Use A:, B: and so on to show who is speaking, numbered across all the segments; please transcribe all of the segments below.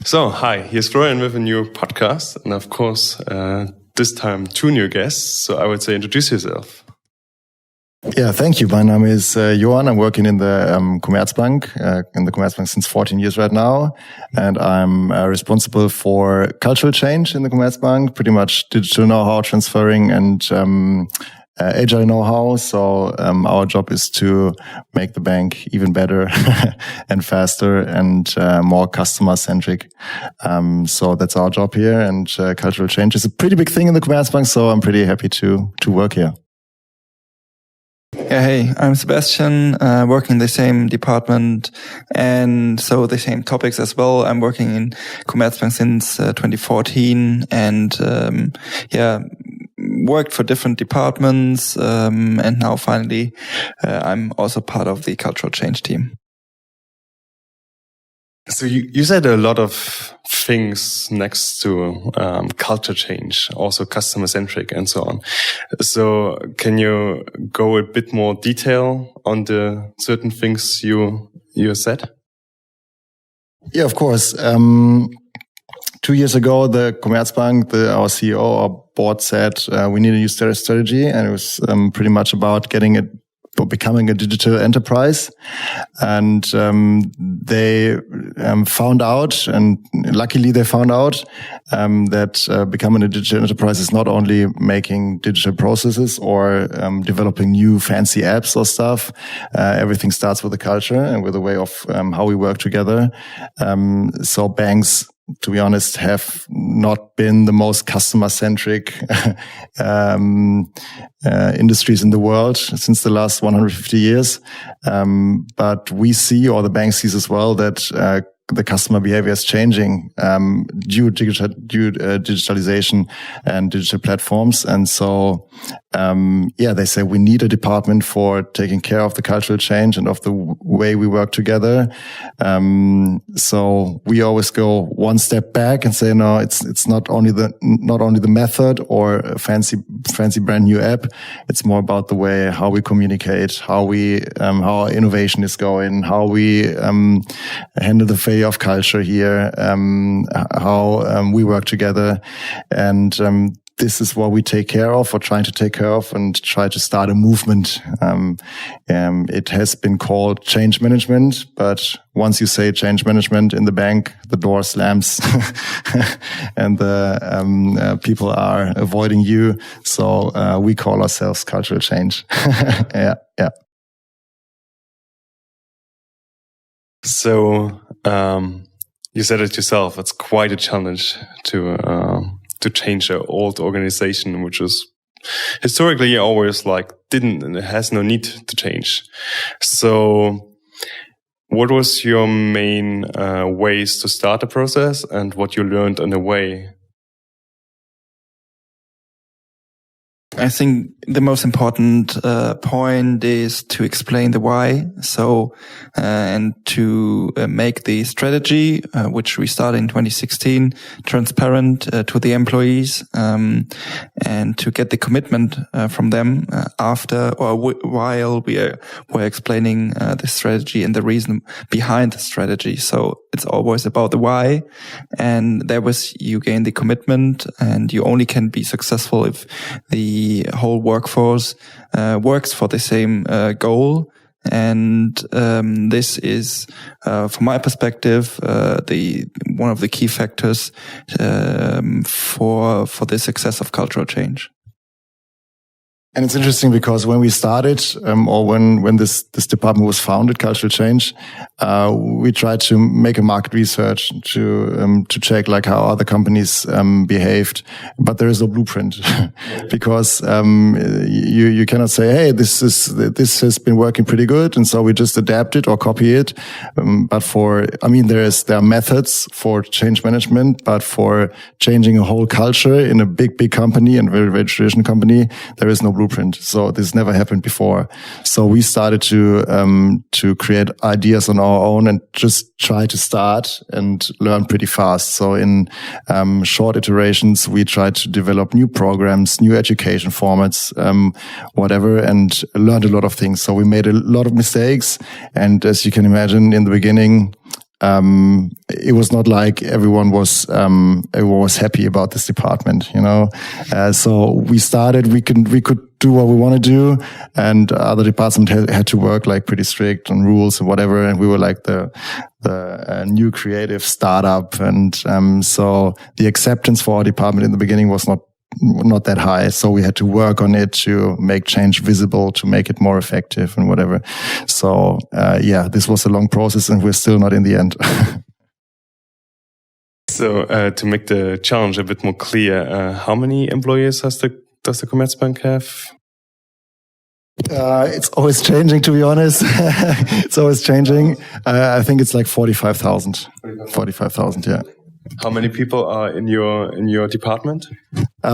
A: So, hi, here's Florian with a new podcast. And of course, this time 2 new guests. So I would say introduce yourself.
B: Yeah, thank you. My name is Johann. I'm working in the Commerzbank, since 14 years right now. And I'm responsible for cultural change in the Commerzbank, pretty much digital know-how transferring and agile know-how. So our job is to make the bank even better and faster and more customer-centric. So that's our job here. And cultural change is a pretty big thing in the Commerzbank. So I'm pretty happy to work here.
C: Yeah, hey, I'm Sebastian, working in the same department and so the same topics as well. I'm working in Commerzbank since 2014 and worked for different departments and now finally I'm also part of the cultural change team.
A: So you said a lot of things next to culture change, also customer-centric and so on. So can you go a bit more detail on the certain things you said?
B: Yeah, of course. 2 years ago, the Commerzbank, our CEO, our board said we need a new strategy, and it was pretty much about becoming a digital enterprise. And they found out, and luckily they found out that becoming a digital enterprise is not only making digital processes or developing new fancy apps or stuff. Everything starts with the culture and with the way of how we work together. So banks, to be honest, have not been the most customer-centric industries in the world since the last 150 years. But we see, or the bank sees as well, that the customer behavior is changing due to digitalization and digital platforms. And so, they say we need a department for taking care of the cultural change and of the way we work together. So we always go one step back and say, no, it's not only the method or a fancy brand new app. It's more about the way how we communicate, how our innovation is going, how we handle the failure of culture here, how we work together, and this is what we take care of, or trying to take care of, and try to start a movement. It has been called change management, but once you say change management in the bank, the door slams and the people are avoiding you. So we call ourselves cultural change. Yeah.
A: So you said it yourself. It's quite a challenge to change an old organization, which is historically always has no need to change. So what was your main ways to start the process and what you learned on the way?
C: I think the most important point is to explain the why. So, and to make the strategy, which we started in 2016, transparent to the employees, and to get the commitment from them after or while we were explaining the strategy and the reason behind the strategy. So it's always about the why, and you gain the commitment, and you only can be successful if the whole workforce works for the same goal. And this is, from my perspective, one of the key factors for the success of cultural change.
B: And it's interesting because when we started, or when this department was founded, Cultural Change, we tried to make a market research to check how other companies behaved, but there is no blueprint because you cannot say, hey, this has been working pretty good, and so we just adapt it or copy it. But there are methods for change management, but for changing a whole culture in a big company and very, very traditional company, there is no blueprint. So this never happened before. So we started to create ideas on our own and just try to start and learn pretty fast. So in short iterations, we tried to develop new programs, new education formats, whatever, and learned a lot of things. So we made a lot of mistakes. And as you can imagine, in the beginning, it was not like everyone was happy about this department, you know. So we started. We could do what we want to do, and other departments had to work like pretty strict on rules and whatever. And we were like the new creative startup, and so the acceptance for our department in the beginning was not that high. So we had to work on it to make change visible, to make it more effective and whatever. So, this was a long process and we're still not in the end.
A: So, to make the challenge a bit more clear, how many employees does the Commerzbank have?
B: It's always changing, to be honest. It's always changing. I think it's like 45,000. 45,000, yeah.
A: How many people are in your department?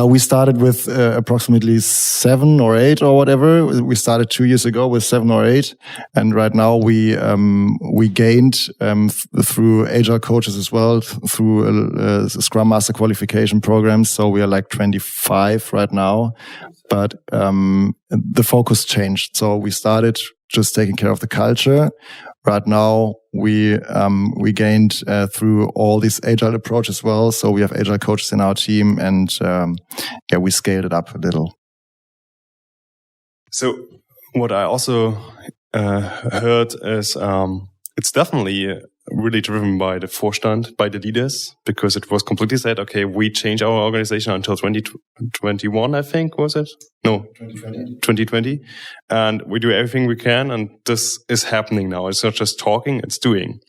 B: We started with approximately 7 or 8 or whatever. We started 2 years ago with 7 or 8, and right now we gained through agile coaches as well, through Scrum Master qualification programs. So we are like 25 right now, but the focus changed. So we started just taking care of the culture. Right now, we gained through all this agile approach as well. So we have agile coaches in our team, and we scaled it up a little.
A: So what I also heard is it's definitely really driven by the Vorstand, by the leaders, because it was completely said, okay, we change our organization until 2021, I think, was it? No, 2020. And we do everything we can, and this is happening now. It's not just talking, it's doing.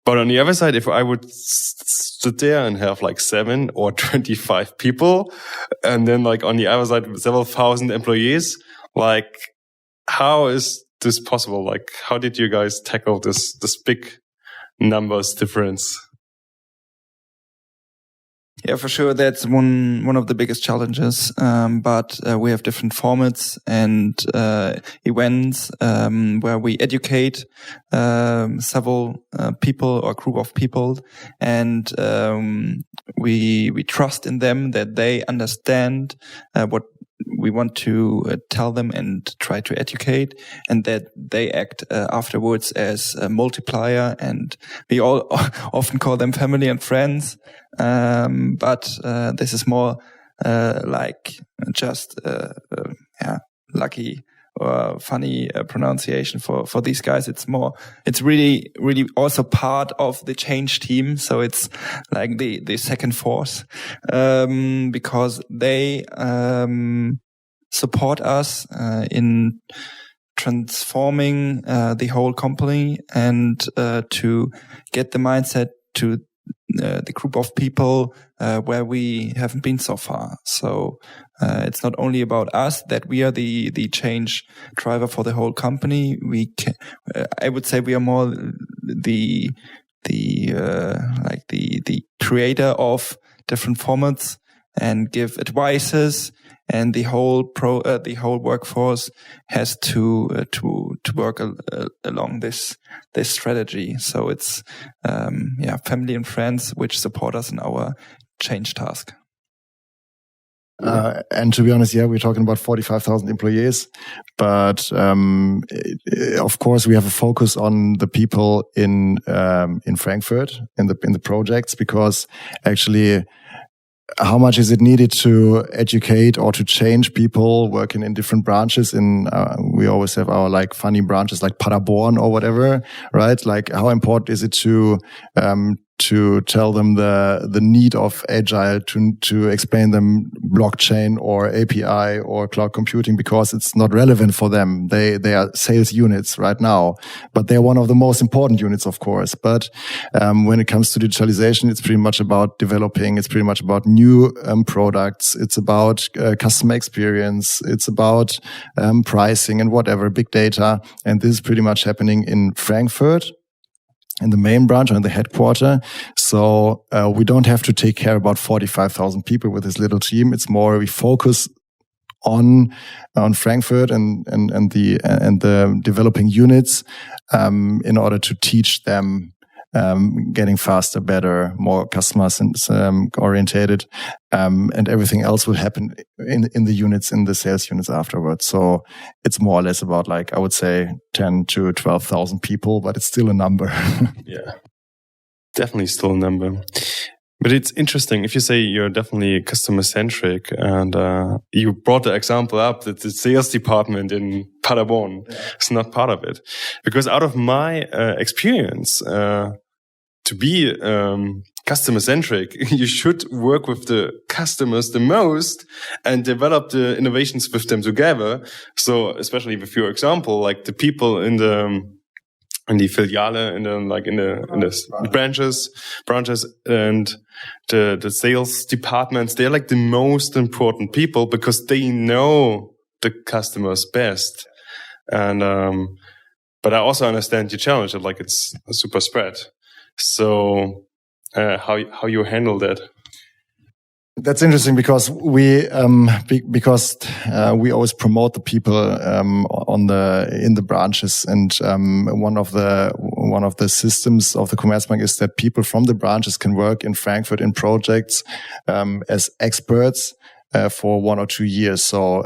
A: But on the other side, if I would sit there and have like 7 or 25 people, and then like on the other side, several thousand employees, like how is this possible? Like, how did you guys tackle this big numbers difference?
C: Yeah, for sure. That's one of the biggest challenges. But we have different formats and events where we educate several people or group of people, and we trust in them that they understand what we want to tell them and try to educate, and that they act afterwards as a multiplier. And we all often call them family and friends. But this is more like just lucky or funny pronunciation for these guys. It's really also part of the change team. So it's like the second force, because they support us in transforming the whole company, and to get the mindset to the group of people where we haven't been so far. So it's not only about us, that we are the change driver for the whole company. I would say we are more the creator of different formats and give advices, and the whole workforce has to work along this strategy. So it's family and friends which support us in our change task.
B: And to be honest, we're talking about 45,000 employees, but of course we have a focus on the people in Frankfurt in the projects, because actually, how much is it needed to educate or to change people working in different branches? We always have our like funny branches like Paderborn or whatever, right? Like, how important is it to tell them the need of agile, to explain them blockchain or API or cloud computing, because it's not relevant for them. They are sales units right now, but they're one of the most important units, of course. But when it comes to digitalization, it's pretty much about developing. It's pretty much about new products. It's about customer experience. It's about pricing and whatever, big data. And this is pretty much happening in Frankfurt, in the main branch or in the headquarter. So we don't have to take care about 45,000 people with this little team. It's more we focus on Frankfurt and the developing units in order to teach them getting faster, better, more customer orientated, and everything else will happen in the units, in the sales units afterwards. So it's more or less about, like, I would say 10 to 12,000 people, but it's still a number.
A: Yeah. definitely still a number. But it's interesting if you say you're definitely customer centric, and you brought the example up that the sales department in Paderborn is not part of it, because out of my experience, to be customer centric, you should work with the customers the most and develop the innovations with them together. So especially with your example, like the people in the Filiale, in the branches, and the sales departments, they're like the most important people because they know the customers best. And, but I also understand your challenge that like it's a super spread. So, how you handle that?
B: That's interesting because we always promote the people in the branches, and one of the systems of the Commerzbank is that people from the branches can work in Frankfurt in projects as experts for 1 or 2 years. So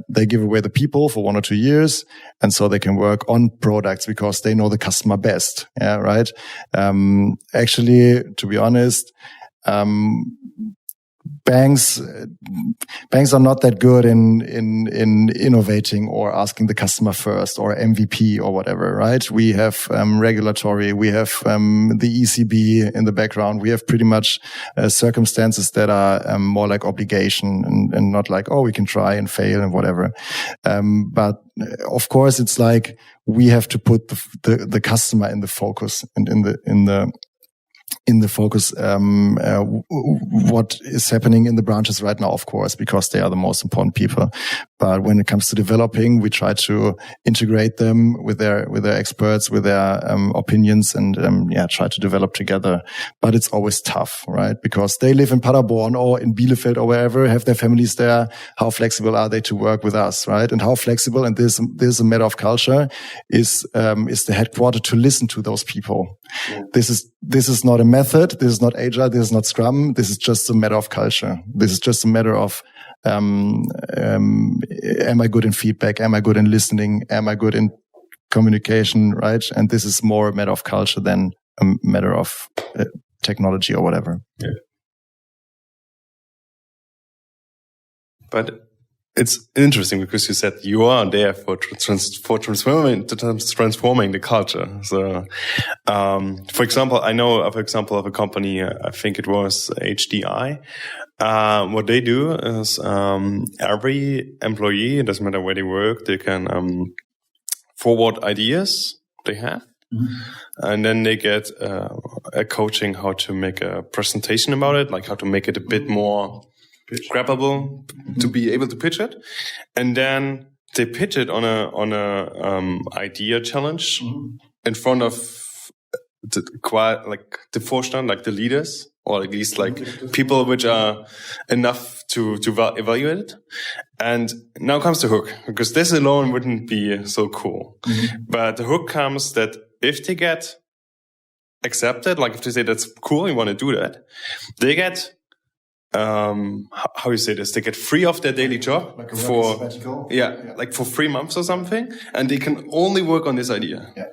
B: they give away the people for 1 or 2 years, and so they can work on products because they know the customer best. Yeah, right. Actually, to be honest, banks are not that good in innovating or asking the customer first or MVP or whatever, right? We have regulatory, we have the ECB in the background. We have pretty much circumstances that are more like obligation and not like, oh, we can try and fail and whatever. But of course, it's like we have to put the customer in the focus and in the focus, what is happening in the branches right now, of course, because they are the most important people. But when it comes to developing, we try to integrate them with their experts, with their opinions, and try to develop together. But it's always tough, right? Because they live in Paderborn or in Bielefeld or wherever, have their families there. How flexible are they to work with us, right? And how flexible, and this is a matter of culture, is the headquarter to listen to those people. Yeah. This is not a method. This is not agile. This is not Scrum. This is just a matter of culture. This is just a matter of, am I good in feedback? Am I good in listening? Am I good in communication? Right. And this is more a matter of culture than a matter of technology or whatever.
A: Yeah. But it's interesting because you said you are there for transforming the culture. So, for example, I know of example of a company. I think it was HDI. What they do is every employee, it doesn't matter where they work, they can forward ideas they have, and then they get a coaching how to make a presentation about it, like how to make it a bit more grabbable to be able to pitch it, and then they pitch it on a idea challenge in front of the Vorstand, like the leaders, or at least like people which are enough to evaluate it. And now comes the hook, because this alone wouldn't be so cool. But the hook comes that if they get accepted, like if they say that's cool, you want to do that, they get how you say this? They get free of their daily job
B: like
A: for like for 3 months or something, and they can only work on this idea.
B: Yeah.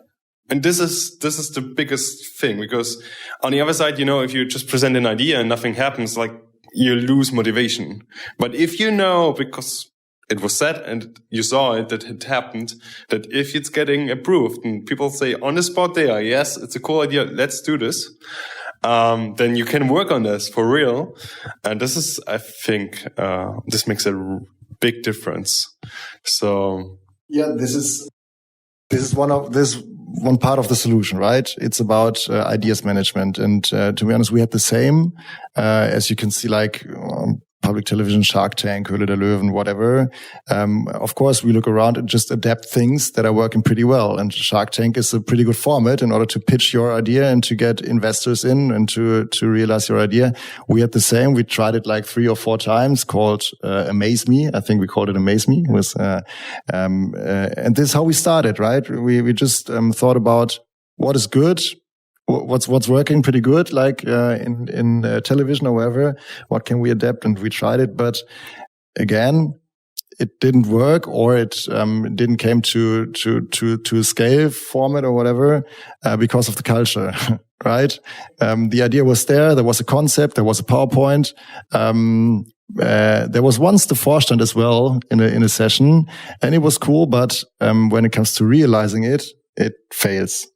A: And this is the biggest thing, because on the other side, if you just present an idea and nothing happens, like you lose motivation. But if you know, because it was said and you saw it, that it happened, that if it's getting approved and people say on the spot there, yes, it's a cool idea, let's do this. Then you can work on this for real. And this is, I think, this makes a big difference. So.
B: Yeah, this is one part of the solution, right? It's about ideas management. And to be honest, we had the same, as you can see, like public television, Shark Tank, Höhle der Löwen, whatever. Of course, we look around and just adapt things that are working pretty well. And Shark Tank is a pretty good format in order to pitch your idea and to get investors in and to realize your idea. We had the same. We tried it like 3 or 4 times, called Amaze Me. I think we called it Amaze Me. It was, and this is how we started, right? We just thought about what is good, what's working pretty good, like in television or wherever. What can we adapt? And we tried it, but again, it didn't work, or it didn't came to scale format or whatever because of the culture. right? The idea was there. There was a concept. There was a PowerPoint. There was once the Vorstand as well in a session, and it was cool. But when it comes to realizing it, it fails.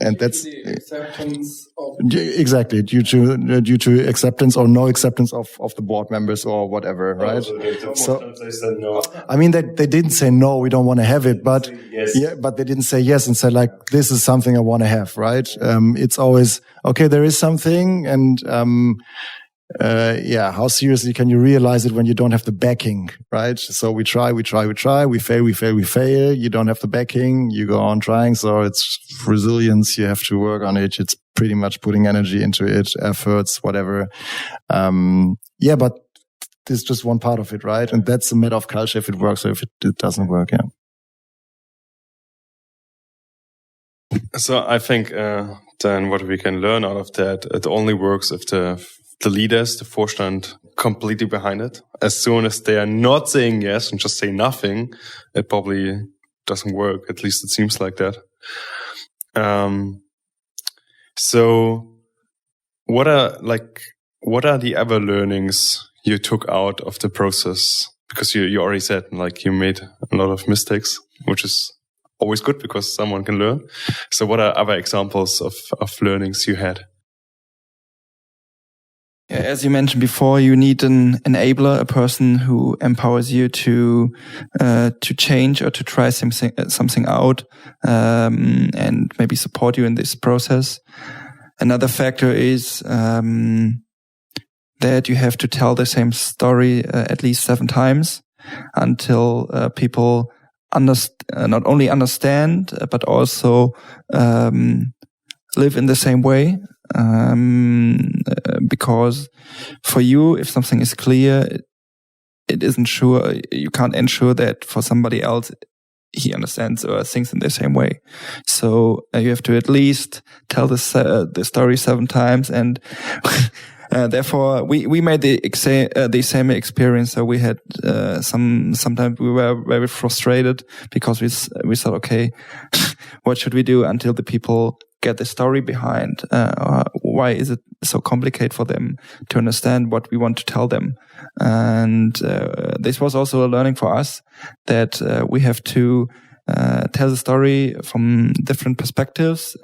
B: And that's
C: the acceptance of
B: exactly due to acceptance or no acceptance of the board members or whatever, right?
A: So they said no.
B: I mean, they didn't say no, we don't want to have it, but
A: yes.
B: yeah, but they didn't say yes and said like, this is something I want to have, right? It's always okay. There is something, and how seriously can you realize it when you don't have the backing, right? So we try, we fail. You don't have the backing, you go on trying. So it's resilience. You have to work on it. It's pretty much putting energy into it, efforts, whatever. But this is just one part of it, right? And that's a matter of culture if it works or if it doesn't work. Yeah.
A: So I think then what we can learn out of that, it only works if the leaders, the Vorstand, completely behind it. As soon as they are not saying yes and just say nothing, it probably doesn't work. At least it seems like that. So what are the other learnings you took out of the process? Because you already said like you made a lot of mistakes, which is always good because someone can learn. So what are other examples of learnings you had?
C: Yeah, as you mentioned before, you need an enabler, a person who empowers you to change or to try something out, and maybe support you in this process. Another factor is that you have to tell the same story at least 7 times until people not only understand but also live in the same way. Because for you, if something is clear, it isn't sure. You can't ensure that for somebody else he understands or thinks in the same way. So you have to at least tell the story 7 times, and therefore we made the same experience. So we had sometimes we were very frustrated because we thought, okay, what should we do until the people get the story behind? Why is it so complicated for them to understand what we want to tell them? And this was also a learning for us that we have to tell the story from different perspectives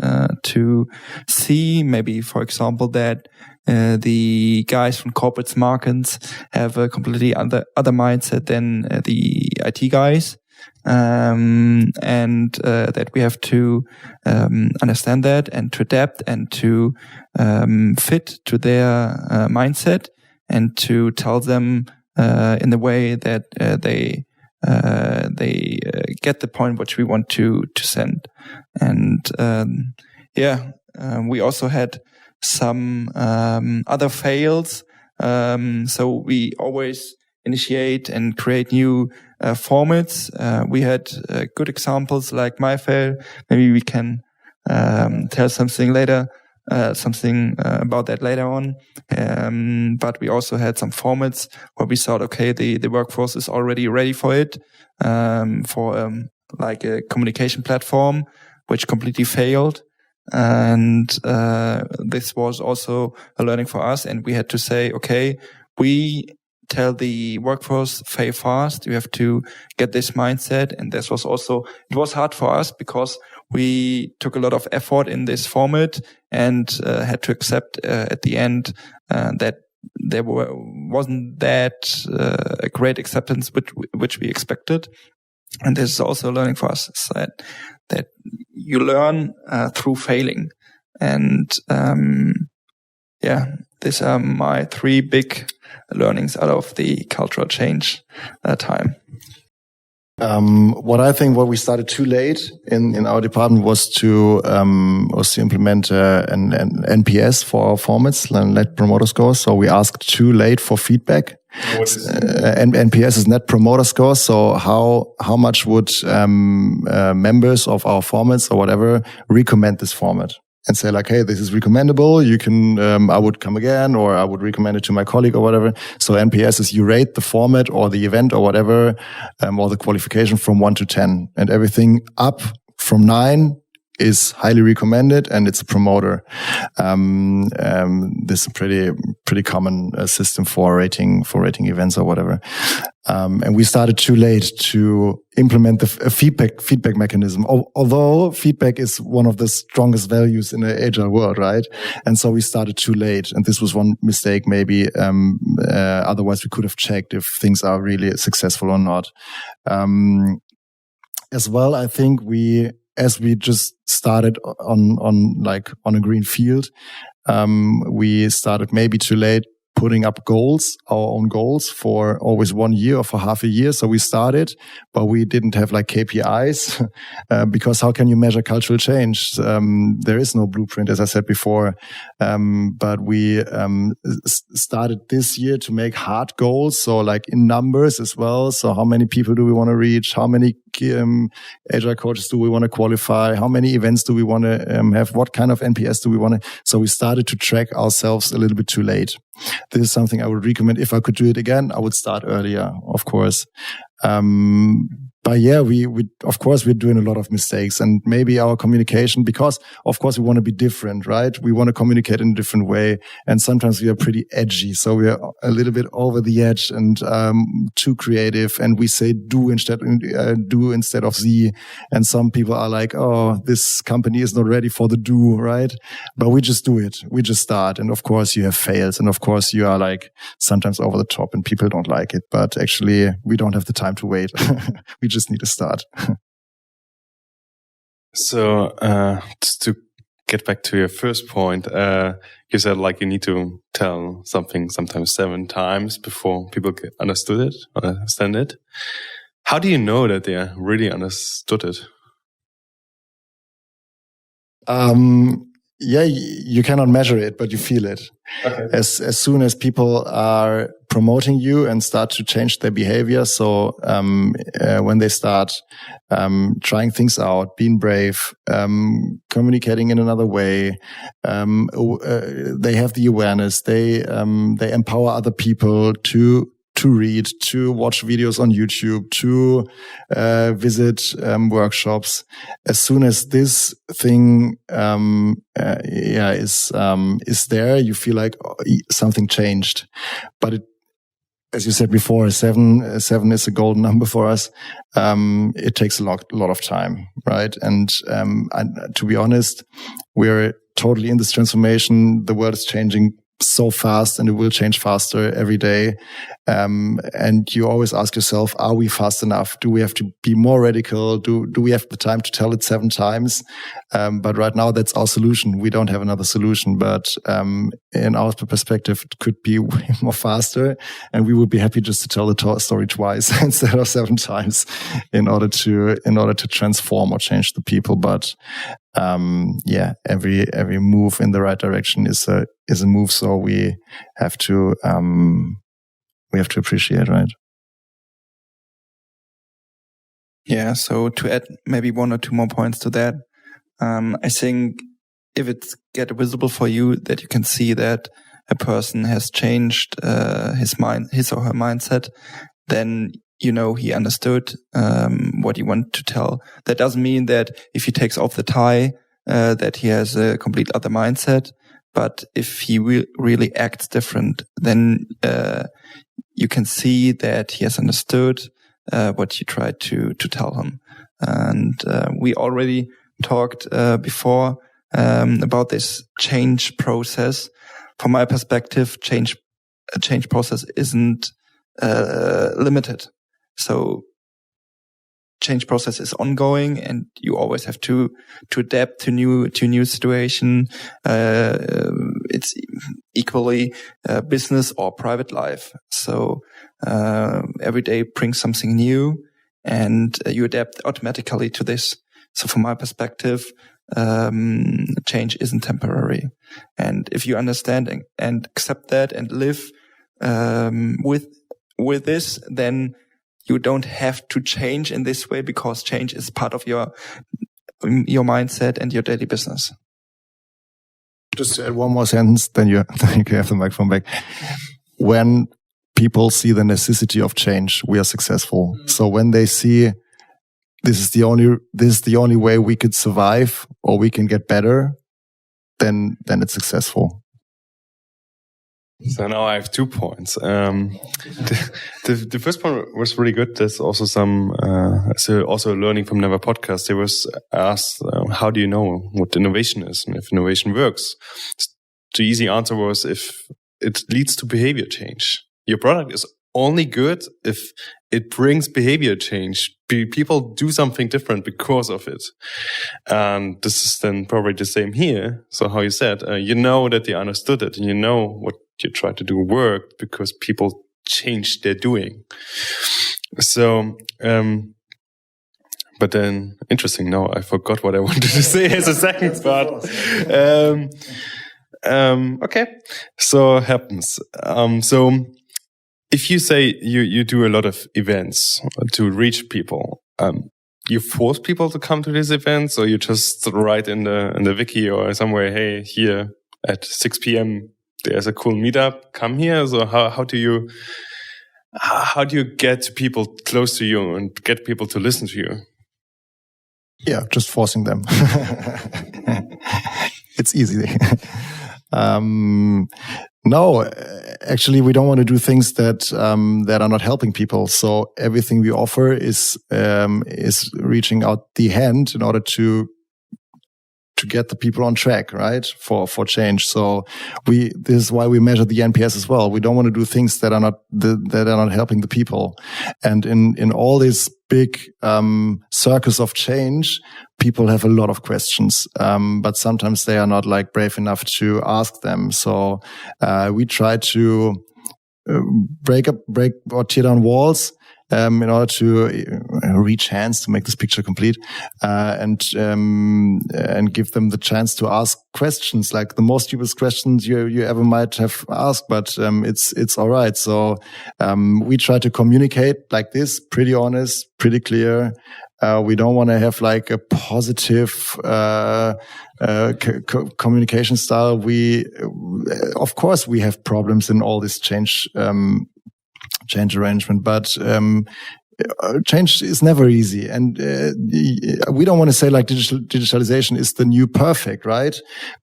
C: to see maybe, for example, that the guys from corporate markets have a completely other mindset than the IT guys. And that we have to understand that and to adapt and to fit to their mindset and to tell them in the way that they get the point which we want to send. And we also had some other fails. So we always initiate and create new formats. We had good examples like MyFail. Maybe we can tell something later, about that later on. But we also had some formats where we thought, okay, the workforce is already ready for it, for like a communication platform, which completely failed. And this was also a learning for us. And we had to say, okay, we tell the workforce, fail fast. You have to get this mindset. And this was also, it was hard for us because we took a lot of effort in this format and had to accept at the end that there wasn't that a great acceptance which we expected. And this is also a learning for us, that you learn through failing. And these are my 3 big learnings out of the cultural change time.
B: What we started too late in our department was to implement an NPS for our formats, Net Promoter Score. So we asked too late for feedback. NPS is Net Promoter Score. So how much would members of our formats or whatever recommend this format? And say like, hey, this is recommendable. You can, I would come again, or I would recommend it to my colleague or whatever. So NPS is you rate the format or the event or whatever, or the qualification from 1 to 10, and everything up from 9 is highly recommended and it's a promoter. This is a pretty common system for rating events or whatever. And we started too late to implement the feedback mechanism. Although feedback is one of the strongest values in the agile world, right? And so we started too late. And this was one mistake, maybe. Otherwise we could have checked if things are really successful or not. As well, I think as we just started on a green field, we started maybe too late putting up our own goals for always 1 year or for half a year. So we started, but we didn't have like KPIs because how can you measure cultural change? There is no blueprint, as I said before. But we started this year to make hard goals. So like in numbers as well. So how many people do we want to reach? How many agile coaches do we want to qualify? How many events do we want to have? What kind of NPS do we want to? So we started to track ourselves a little bit too late. This is something I would recommend. If I could do it again, I would start earlier, of course. But yeah, we of course we're doing a lot of mistakes, and maybe our communication, because of course we want to be different, right? We want to communicate in a different way, and sometimes we are pretty edgy, so we are a little bit over the edge and too creative, and we say do instead of the, and some people are like, oh, this company is not ready for the do, right? But we just do it, we just start, and of course you have fails, and of course you are like sometimes over the top, and people don't like it, but actually we don't have the time to wait. We just need to start.
A: So, just to get back to your first point, you said like you need to tell something sometimes 7 times before people understand it. How do you know that they really understood it?
B: Yeah, you cannot measure it, but you feel it. Okay. As soon as people are promoting you and start to change their behavior. So, when they start, trying things out, being brave, communicating in another way, they have the awareness, they empower other people to read, to watch videos on YouTube, to visit workshops. As soon as this thing is there, you feel like something changed. But it, as you said before, 7 is a golden number for us. It takes a lot of time, right? And to be honest, we're totally in this transformation. The world is changing so fast, and it will change faster every day. And you always ask yourself, are we fast enough? Do we have to be more radical? Do we have the time to tell it 7 times? But right now, that's our solution. We don't have another solution. But in our perspective, it could be way more faster. And we would be happy just to tell the story twice instead of 7 times in order to transform or change the people. But every move in the right direction is a move. So we have to appreciate, right?
C: Yeah. So to add maybe 1 or 2 more points to that, I think if it's get visible for you that you can see that a person has changed his or her mindset, then you know he understood what you want to tell. That doesn't mean that if he takes off the tie that he has a complete other mindset. But if he really acts different, then you can see that he has understood what you tried to tell him. And we already talked before about this change process. From my perspective, a change process isn't limited. So change process is ongoing, and you always have to adapt to new situation. It's equally business or private life. So every day brings something new, and you adapt automatically to this. So from my perspective, change isn't temporary. And if you understand and accept that and live with this, then you don't have to change in this way, because change is part of your mindset and your daily business.
B: Just to add 1 more sentence, then you can have the microphone back. When people see the necessity of change, we are successful. Mm-hmm. So when they see this is the only way we could survive or we can get better, then it's successful.
A: So now I have 2 points. The first point was really good. There's also also learning from Never podcast. They was asked, how do you know what innovation is and if innovation works? The easy answer was if it leads to behavior change. Your product is only good if it brings behavior change. People do something different because of it. And this is then probably the same here. So how you said, you know that they understood it and you know what you try to do worked because people changed their doing. So, but then interesting. Now I forgot what I wanted to say as a second part. Okay. So happens. So if you say you do a lot of events to reach people, you force people to come to these events, or you just write in the wiki or somewhere, hey, here at 6 p.m. there's a cool meetup, come here. So how do you get people close to you and get people to listen to you?
B: Yeah, just forcing them. It's easy. No, actually, we don't want to do things that are not helping people. So everything we offer is reaching out the hand in order to get the people on track, right? For change. So this is why we measure the NPS as well. We don't want to do things that are not helping the people. And in all this big circus of change, people have a lot of questions, but sometimes they are not like brave enough to ask them. So we try to break or tear down walls in order to reach hands to make this picture complete, and give them the chance to ask questions, like the most stupid questions you ever might have asked, but it's all right. So we try to communicate like this, pretty honest, pretty clear. We don't want to have like a positive communication style. Of course, we have problems in all this change arrangement, but change is never easy. And we don't want to say like digitalization is the new perfect, right?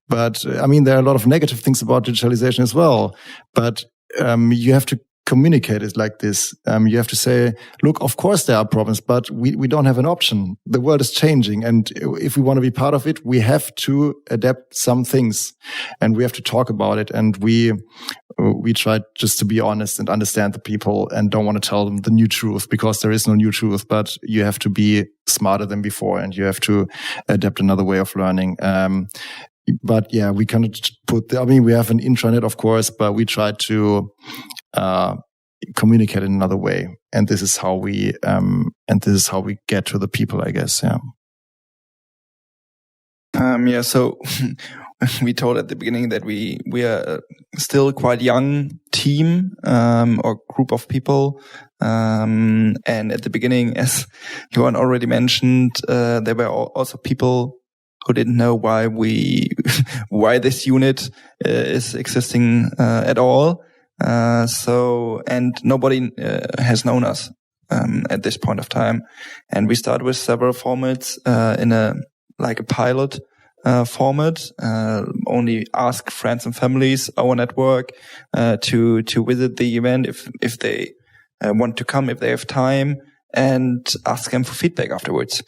B: But I mean, there are a lot of negative things about digitalization as well. But you have to communicate it like this. You have to say, look, of course there are problems, but we don't have an option. The world is changing. And if we want to be part of it, we have to adapt some things and we have to talk about it. And we try just to be honest and understand the people and don't want to tell them the new truth, because there is no new truth, but you have to be smarter than before and you have to adapt another way of learning. But yeah, we cannot we have an intranet, of course, but we try to communicate in another way. And this is how we get to the people, I guess. Yeah.
C: So we told at the beginning that we are still quite young team, or group of people. And at the beginning, as Johann already mentioned, there were also people who didn't know why this unit is existing at all. And nobody has known us at this point of time. And we start with several formats in a pilot format. Only ask friends and families, our network, to visit the event if they want to come, if they have time, and ask them for feedback afterwards.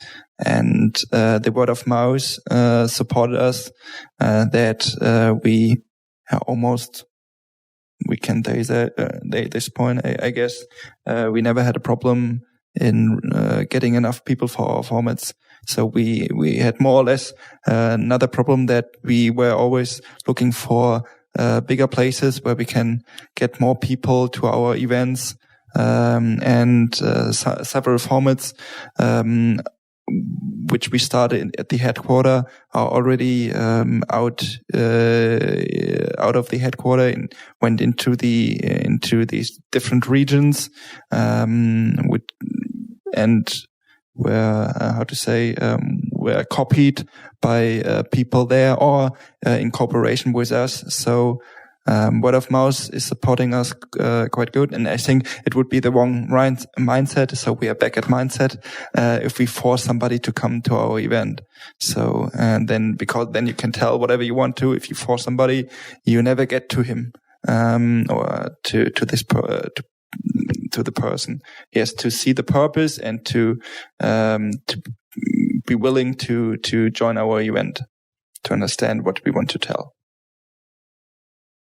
C: And the word of mouth supported us that we almost, we can say that at this point, I guess, we never had a problem in getting enough people for our formats. So we had more or less another problem, that we were always looking for bigger places where we can get more people to our events, and several formats which we started at the headquarter are already out of the headquarter and went into these different regions, and were copied by people there or in cooperation with us. So Word of mouth is supporting us quite good, and I think it would be the wrong mindset. So we are back at mindset if we force somebody to come to our event. So because then you can tell whatever you want to. If you force somebody, you never get to him or to the person. He has to see the purpose and to be willing to join our event, to understand what we want to tell.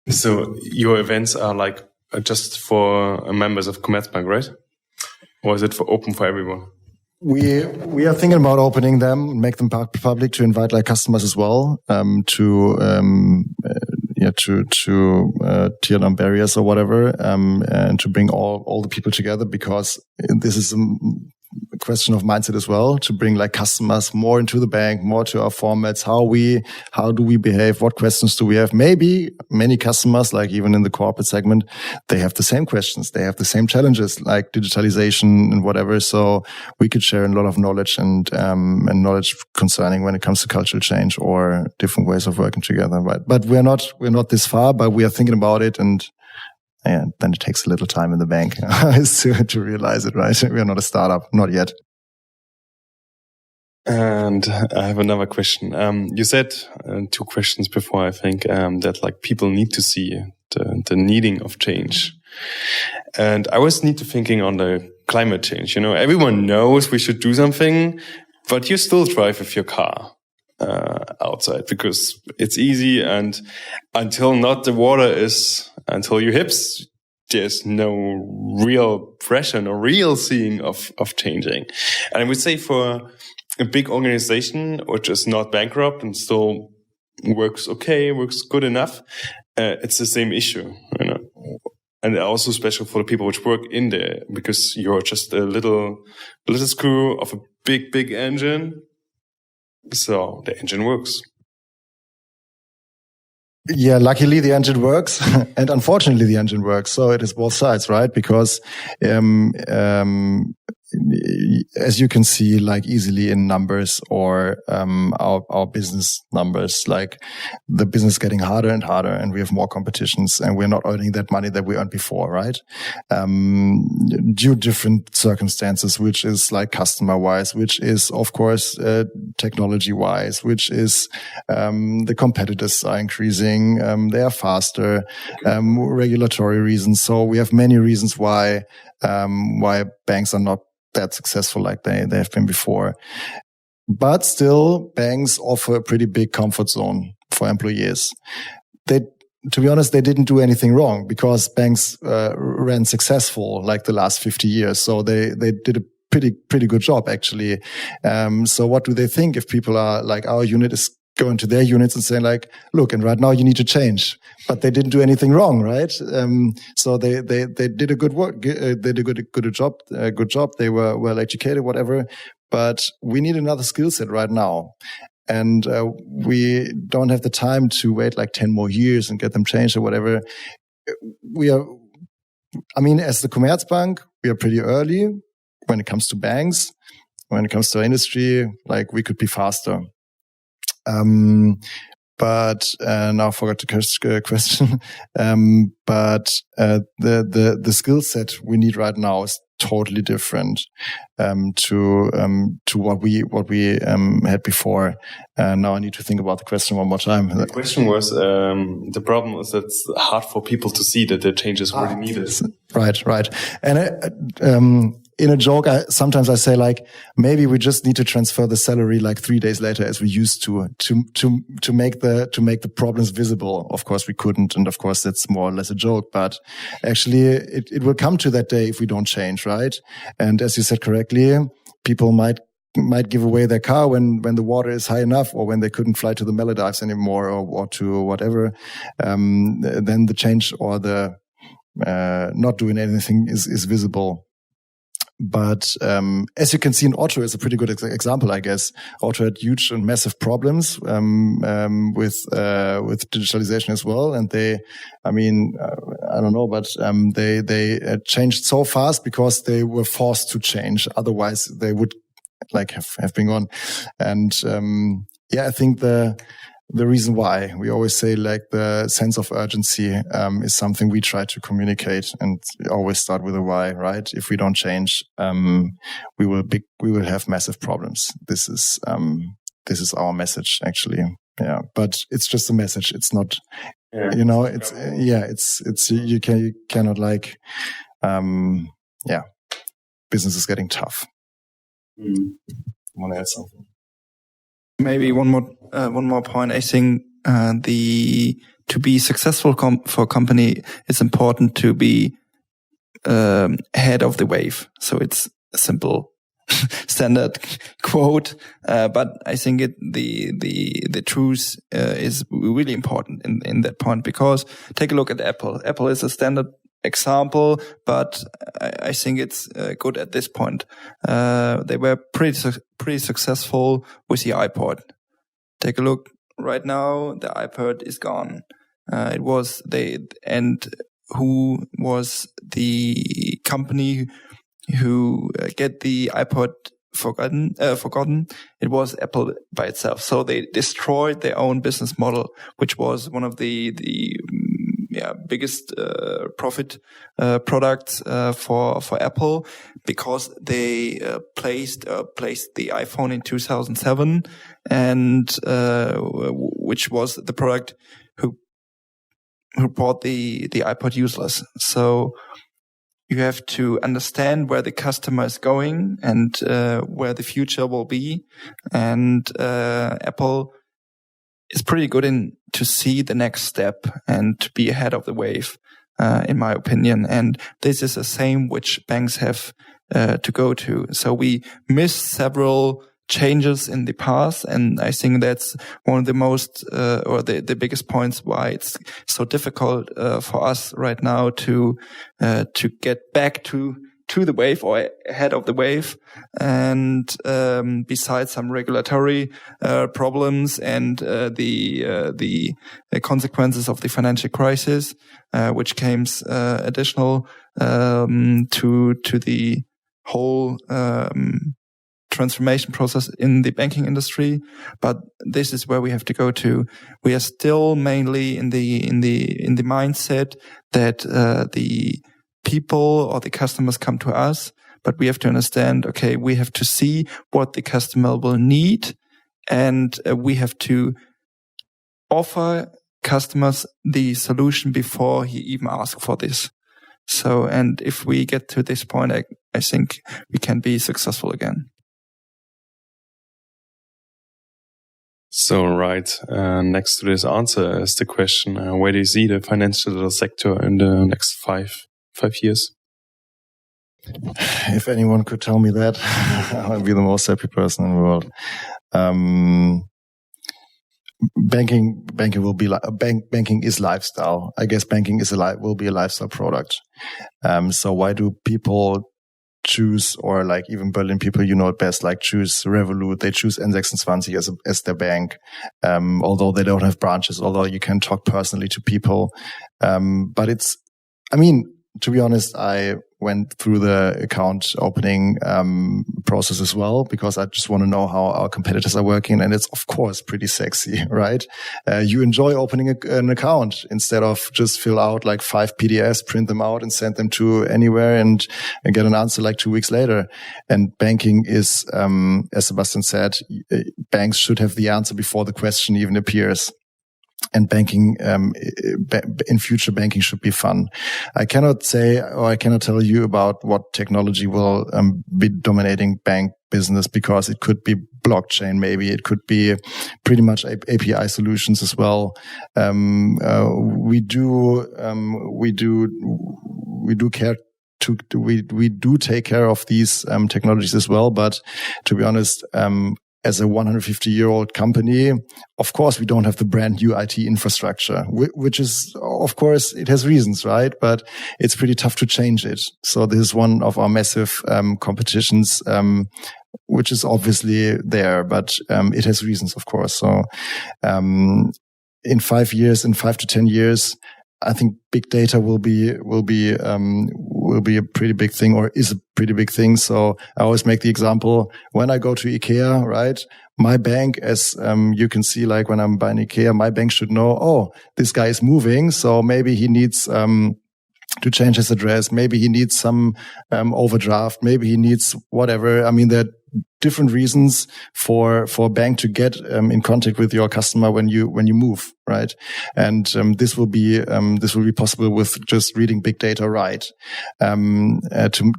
A: So your events are like just for members of Commerzbank, right? Or is it open for everyone?
B: We are thinking about opening them, make them public, to invite like customers as well, to tear down barriers or whatever, and to bring all the people together, because this is a question of mindset as well, to bring like customers more into the bank, more to our formats. How do we behave? What questions do we have? Maybe many customers, like even in the corporate segment, they have the same questions. They have the same challenges like digitalization and whatever. So we could share a lot of knowledge and knowledge concerning when it comes to cultural change or different ways of working together. But we're not this far, but we are thinking about it, and then it takes a little time in the bank to realize it, right? We're not a startup, not yet.
A: And I have another question. You said 2 questions before, I think, that like people need to see the needing of change. And I was thinking on the climate change. You know, everyone knows we should do something, but you still drive with your car outside because it's easy, and until your hips, there's no real pressure, no real seeing of changing. And I would say for a big organization which is not bankrupt and still works good enough, it's the same issue, you know. And also special for the people which work in there, because you're just a little screw of a big engine. So the engine works.
B: Yeah, luckily the engine works, and unfortunately the engine works. So it is both sides, right? Because as you can see, like easily in numbers or our business numbers, like the business is getting harder and harder, and we have more competitions, and we're not earning that money that we earned before, right? Due to different circumstances, which is like customer-wise, which is of course technology-wise, which is the competitors are increasing, they are faster, regulatory reasons. So we have many reasons why banks are not that successful like they have been before. But still, banks offer a pretty big comfort zone for employees. To be honest, they didn't do anything wrong, because banks ran successful like the last 50 years. So they did a pretty good job, actually. So what do they think if people are like, our unit is going to their units and saying like, look, and right now you need to change, but they didn't do anything wrong, right? So they did a good work. They did a good job. They were well educated, whatever. But we need another skill set right now. And we don't have the time to wait like 10 more years and get them changed or whatever. As the Commerzbank, we are pretty early when it comes to banks. When it comes to industry, like we could be faster. But now I forgot the question. But the skill set we need right now is totally different to what we had before. Now I need to think about the question one more time.
A: The question was the problem is that it's hard for people to see that the change is really needed.
B: Right. And in a joke, sometimes I say like, maybe we just need to transfer the salary like 3 days later as we used to make the problems visible. Of course we couldn't. And of course that's more or less a joke, but actually it will come to that day if we don't change, right? And as you said correctly, people might give away their car when the water is high enough, or when they couldn't fly to the Maldives anymore, or to whatever. Then the change or the not doing anything is visible. But as you can see, in Otto is a pretty good example, I guess. Otto had huge and massive problems with digitalization as well, and I don't know, but they changed so fast because they were forced to change. Otherwise, they would like have been gone. And I think the the reason why. We always say like the sense of urgency is something we try to communicate, and always start with a why, right? If we don't change, we will have massive problems. This is our message, actually. Yeah, but it's just a message. It's not, you cannot like, business is getting tough. Want to add something?
C: Maybe one more point. I think to be successful for a company, it's important to be ahead of the wave. So it's a simple standard quote, but I think the truth is really important in that point, because take a look at Apple. Apple is a standard example, but I think it's good at this point. They were pretty successful with the iPod. Take a look right now. The iPod is gone. Who was the company who get the iPod forgotten? It was Apple by itself. So they destroyed their own business model, which was one of the biggest profit products for Apple, because they placed the iPhone in 2007, and which was the product who brought the iPod useless. So you have to understand where the customer is going and where the future will be, and Apple is pretty good to see the next step and to be ahead of the wave, in my opinion. And this is the same which banks have to go to. So we missed several changes in the past, and I think that's one of the most or the biggest points why it's so difficult for us right now to get back to the wave or ahead of the wave. And besides some regulatory problems and the consequences of the financial crisis, which came additional to the whole transformation process in the banking industry. But this is where we have to go to. We are still mainly in the mindset that the people or the customers come to us, but we have to understand, okay, we have to see what the customer will need, and we have to offer customers the solution before he even asks for this. So, and if we get to this point, I think we can be successful again.
A: So, right, next to this answer is the question, where do you see the financial sector in the next five years?
B: If anyone could tell me that, I'd be the most happy person in the world. Banking is lifestyle. I guess banking will be a lifestyle product. So why do people choose, or like even Berlin people, you know it best, like choose Revolut, they choose N26 as their bank, although they don't have branches, although you can talk personally to people. But to be honest, I went through the account opening process as well, because I just want to know how our competitors are working. And it's, of course, pretty sexy, right? You enjoy opening an account instead of just fill out like 5 PDFs, print them out and send them to anywhere and get an answer like 2 weeks later. And banking is, as Sebastian said, banks should have the answer before the question even appears. And banking, in future, banking should be fun. I cannot say, or I cannot tell you about what technology will be dominating bank business, because it could be blockchain, maybe it could be pretty much API solutions as well. We do take care of these technologies as well, but to be honest, as a 150-year-old company, of course, we don't have the brand new IT infrastructure, which is, of course, it has reasons, right? But it's pretty tough to change it. So this is one of our massive competitions, which is obviously there, but it has reasons, of course. So in 5 to 10 years, I think big data will be a pretty big thing, or is a pretty big thing. So I always make the example, when I go to IKEA, right? my bank, as you can see, like when I'm buying IKEA, my bank should know, oh, this guy is moving, so maybe he needs to change his address. Maybe he needs some overdraft. Maybe he needs whatever. I mean, there are different reasons for a bank to get in contact with your customer when you move, right? And this will be possible with just reading big data right, to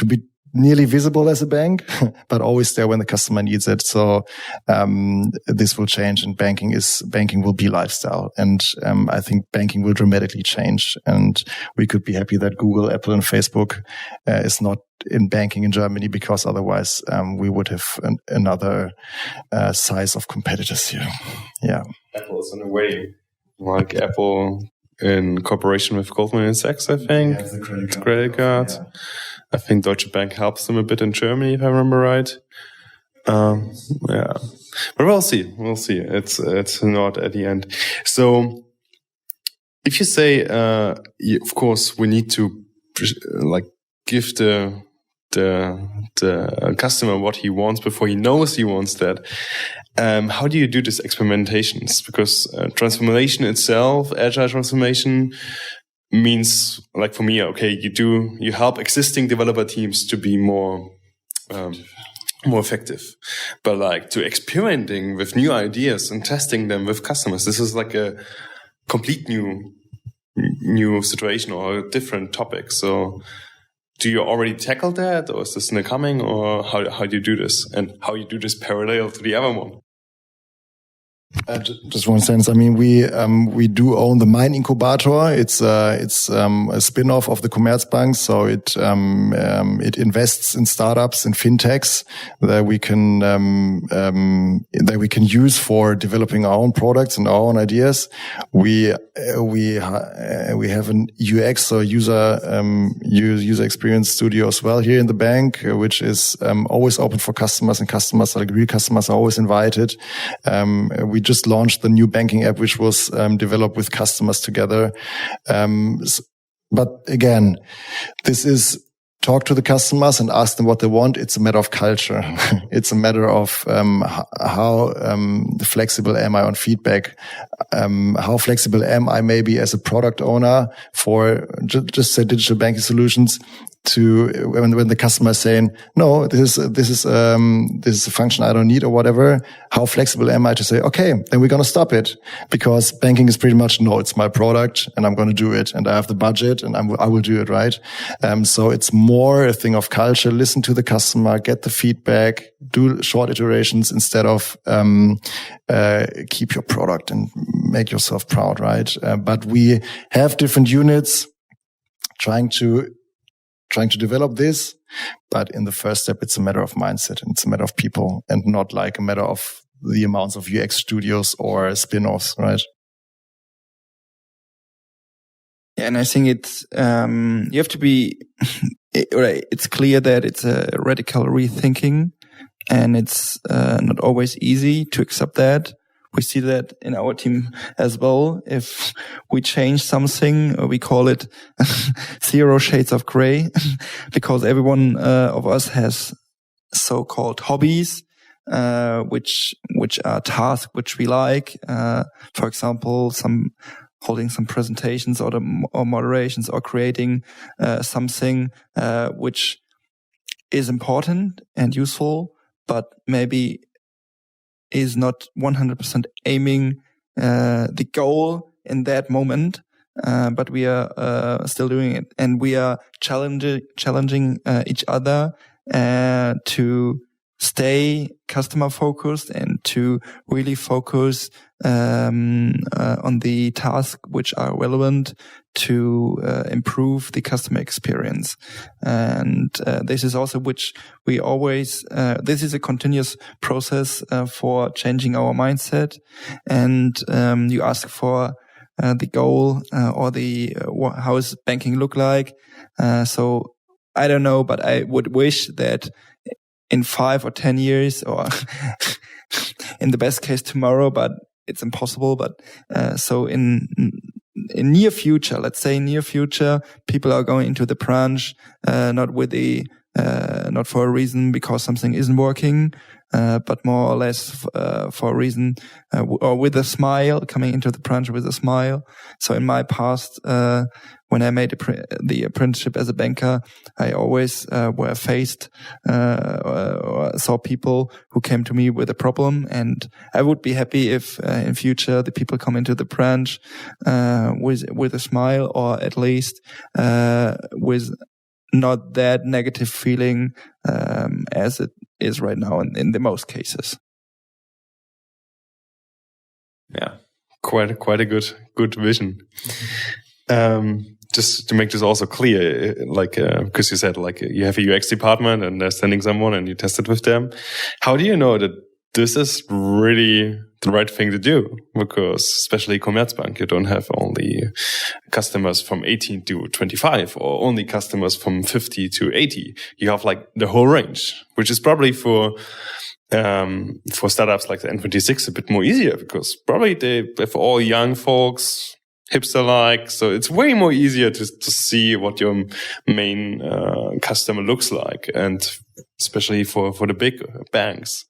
B: be nearly visible as a bank, but always there when the customer needs it. So this will change, and banking will be lifestyle. And I think banking will dramatically change. And we could be happy that Google, Apple, and Facebook is not in banking in Germany, because otherwise we would have another size of competitors here. Yeah,
A: Apple is in a way like Apple in cooperation with Goldman Sachs, I think.
B: Yeah, the
A: credit card. Yeah. I think Deutsche Bank helps them a bit in Germany, if I remember right. Yeah, but we'll see. It's not at the end. So, if you say, of course, we need to give the customer what he wants before he knows he wants that. How do you do these experimentations? Because transformation itself, agile transformation, means, like for me, okay, you help existing developer teams to be more effective, but like to experimenting with new ideas and testing them with customers, this is like a complete new situation or a different topic. So do you already tackle that, or is this in the coming, or how do you do this, and how you do this parallel to the other one?
B: Just one sentence. I mean, we do own the Mine Incubator. It's a spin-off of the Commerzbank. So it invests in startups and fintechs that we can use for developing our own products and our own ideas. We have an UX, or user experience studio as well here in the bank, which is always open for customers, and customers, like real customers, are always invited. We just launched the new banking app, which was developed with customers together. But again, this is talk to the customers and ask them what they want. It's a matter of culture. It's a matter of how flexible am I on feedback? How flexible am I maybe as a product owner for just say digital banking solutions? To when the customer is saying, no, this is a function I don't need, or whatever, how flexible am I to say, okay, then we're going to stop it, because banking is pretty much, no, it's my product and I'm going to do it, and I have the budget and I will do it, right? So it's more a thing of culture. Listen to the customer, get the feedback, do short iterations instead of keep your product and make yourself proud, right? But we have different units trying to develop this, but in the first step, it's a matter of mindset, and it's a matter of people, and not like a matter of the amounts of UX studios or spin-offs, right?
C: Yeah, and I think it's you have to be. It's clear that it's a radical rethinking, and it's not always easy to accept that. We see that in our team as well. If we change something, we call it 0 shades of gray, because every one of us has so-called hobbies, which are tasks which we like. For example, holding some presentations or moderations, or creating something which is important and useful, but maybe is not 100% aiming the goal in that moment, but we are still doing it, and we are challenging each other to stay customer focused and to really focus on the tasks which are relevant to improve the customer experience. And this is also which we always, this is a continuous process for changing our mindset. And you ask for the goal or the how does banking look like? So I don't know, but I would wish that in 5 or 10 years, or in the best case tomorrow, but it's impossible. But so in near future, let's say near future, people are going into the branch not with not for a reason because something isn't working, but more or less for a reason, or with a smile, coming into the branch with a smile. So in my past, when I made the apprenticeship as a banker, I always were faced or saw people who came to me with a problem, and I would be happy if in future the people come into the branch with a smile, or at least with not that negative feeling as it is right now in the most cases.
A: Yeah, quite a good vision. Just to make this also clear, like because you said like you have a UX department and they're sending someone and you test it with them. How do you know that this is really the right thing to do? Because especially Commerzbank, you don't have only customers from 18 to 25 or only customers from 50 to 80. You have like the whole range, which is probably for startups like the N26 a bit more easier, because probably they have all young folks, hipster-like, so it's way more easier to see what your main customer looks like, and especially for the big banks.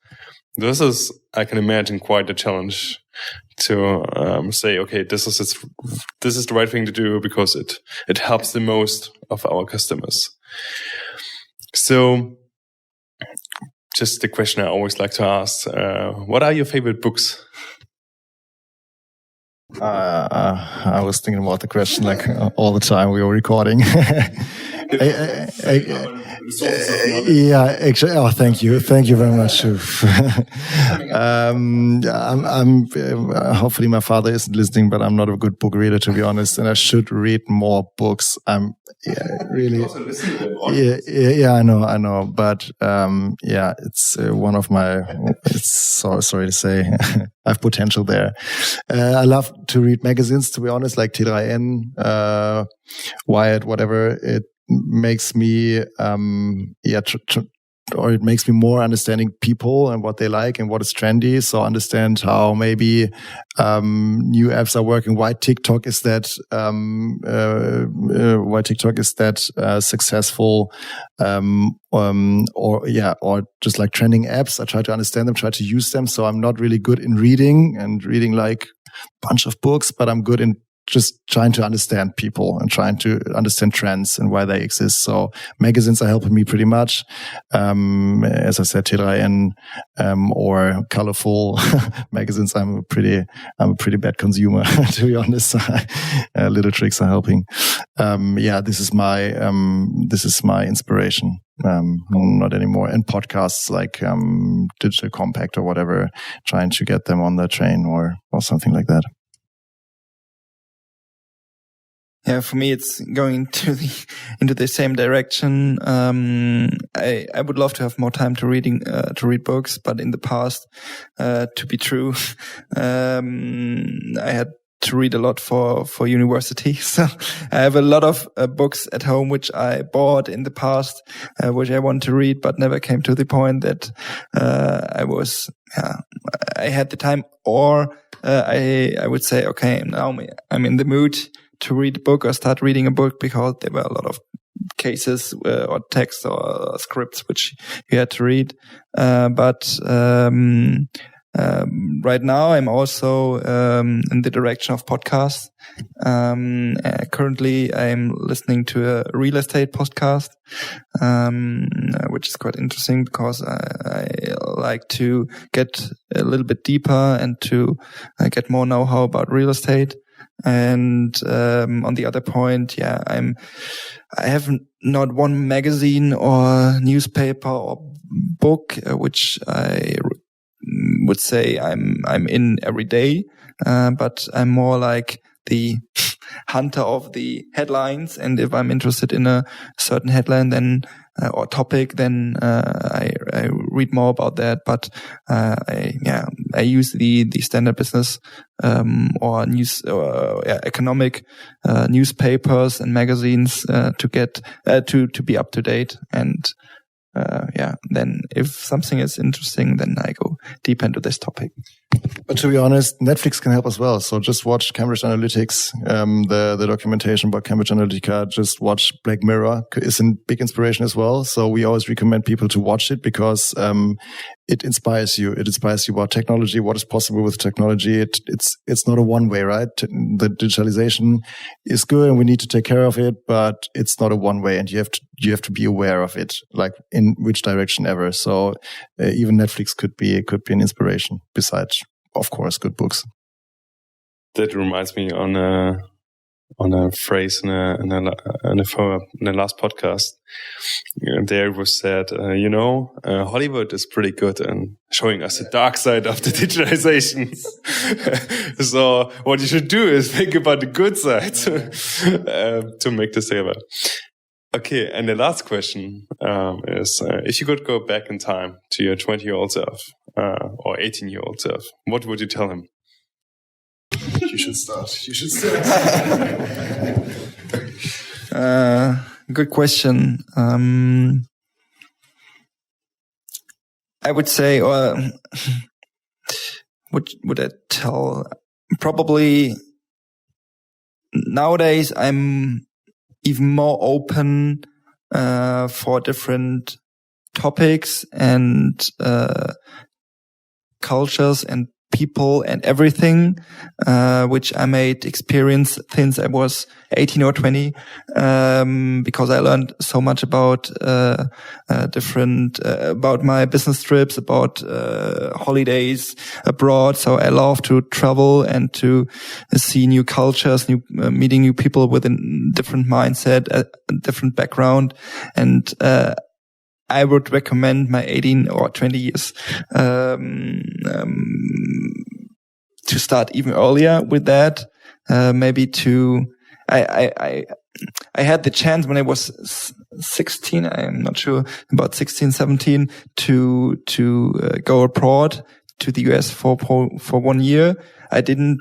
A: This is, I can imagine, quite a challenge to say, okay, this is the right thing to do because it helps the most of our customers. So, just the question I always like to ask: what are your favorite books?
B: I was thinking about the question like all the time we were recording. Yeah, actually. Oh, thank you very much. I'm hopefully my father isn't listening, but I'm not a good book reader, to be honest, and I should read more books. Really. Yeah, I know, but yeah, it's one of my. It's sorry to say, I have potential there. I love to read magazines, to be honest, like T3N, Wired, whatever. It makes me, or it makes me more understanding people and what they like and what is trendy. So understand how maybe new apps are working. Why TikTok is that successful, or just like trending apps. I try to understand them, try to use them. So I'm not really good in reading like a bunch of books, but I'm good in just trying to understand people and trying to understand trends and why they exist. So magazines are helping me pretty much. As I said, T3N, or colorful magazines. I'm a pretty bad consumer, to be honest. Little tricks are helping. This is my inspiration. Not anymore. And podcasts like, Digital Compact or whatever, trying to get them on the train or something like that.
C: Yeah, for me, it's going into the same direction. I would love to have more time to read books, but in the past, to be true, I had to read a lot for university. So I have a lot of books at home, which I bought in the past, which I want to read, but never came to the point that, I had the time, or, I would say, okay, now I'm in the mood to read a book or start reading a book, because there were a lot of cases or texts or scripts which you had to read. But right now I'm also in the direction of podcasts. Currently I'm listening to a real estate podcast, which is quite interesting, because I like to get a little bit deeper and to get more know-how about real estate. And on the other point, I have not one magazine or newspaper or book which I would say I'm in every day, but I'm more like the hunter of the headlines. And if I'm interested in a certain headline, then or topic, then I read more about that. But I use the standard business or news or economic newspapers and magazines to get to be up to date. And then if something is interesting, then I go deep into this topic.
B: But to be honest, Netflix can help as well. So just watch Cambridge Analytics, the documentation about Cambridge Analytica. Just watch Black Mirror is a big inspiration as well. So we always recommend people to watch it because it inspires you. It inspires you about technology, what is possible with technology. It's not a one way, right? The digitalization is good and we need to take care of it, but it's not a one way, and you have to be aware of it, like in which direction ever. So even Netflix could be an inspiration besides, of course, good books.
A: That reminds me on a phrase in the last podcast. There was said, Hollywood is pretty good in showing us the dark side of the digitalization. So what you should do is think about the good side to make this saver. Okay, and the last question is, if you could go back in time to your 20-year-old self or 18-year-old self, what would you tell him?
B: You should start.
C: Good question. I would say, what would I tell? Probably nowadays I'm even more open for different topics and cultures and people and everything, which I made experience since I was 18 or 20, because I learned so much about about my business trips, about holidays abroad. So I love to travel and to see new cultures, meeting new people with a different mindset, a different background. And I would recommend my 18 or 20 years to start even earlier with that. Maybe I had the chance when I was 16, I'm not sure, about 16, 17, to go abroad to the US for 1 year. I didn't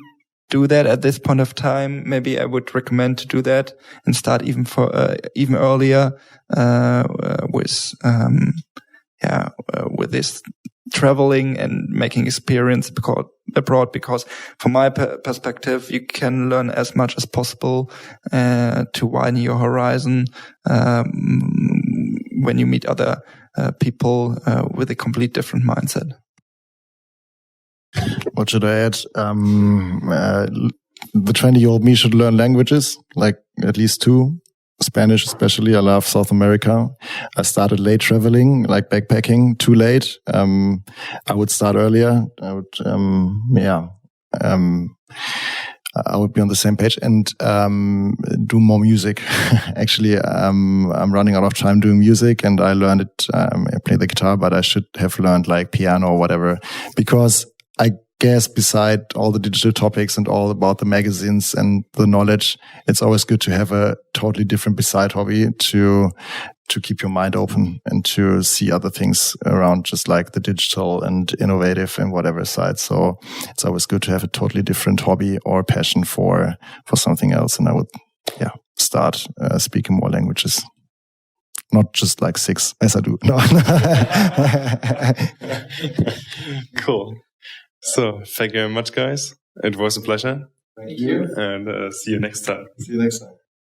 C: do that at this point of time. Maybe I would recommend to do that and start even earlier with this traveling and making experience abroad, because from my perspective, you can learn as much as possible to widen your horizon when you meet other people with a complete different mindset.
B: What should I add? The 20-year-old me should learn languages, like at least 2. Spanish especially. I love South America. I started late traveling, like backpacking, too late. I would start earlier. I would be on the same page and do more music. Actually, I'm running out of time doing music, and I learned it. I play the guitar, but I should have learned like piano or whatever, because I guess beside all the digital topics and all about the magazines and the knowledge, it's always good to have a totally different beside hobby to keep your mind open and to see other things around, just like the digital and innovative and whatever side. So it's always good to have a totally different hobby or passion for something else. And I would, start speaking more languages. Not just like 6, as I do. No.
A: Cool. So, thank you very much, guys. It was a pleasure.
B: Thank you.
A: And see you next time.
B: See you next time.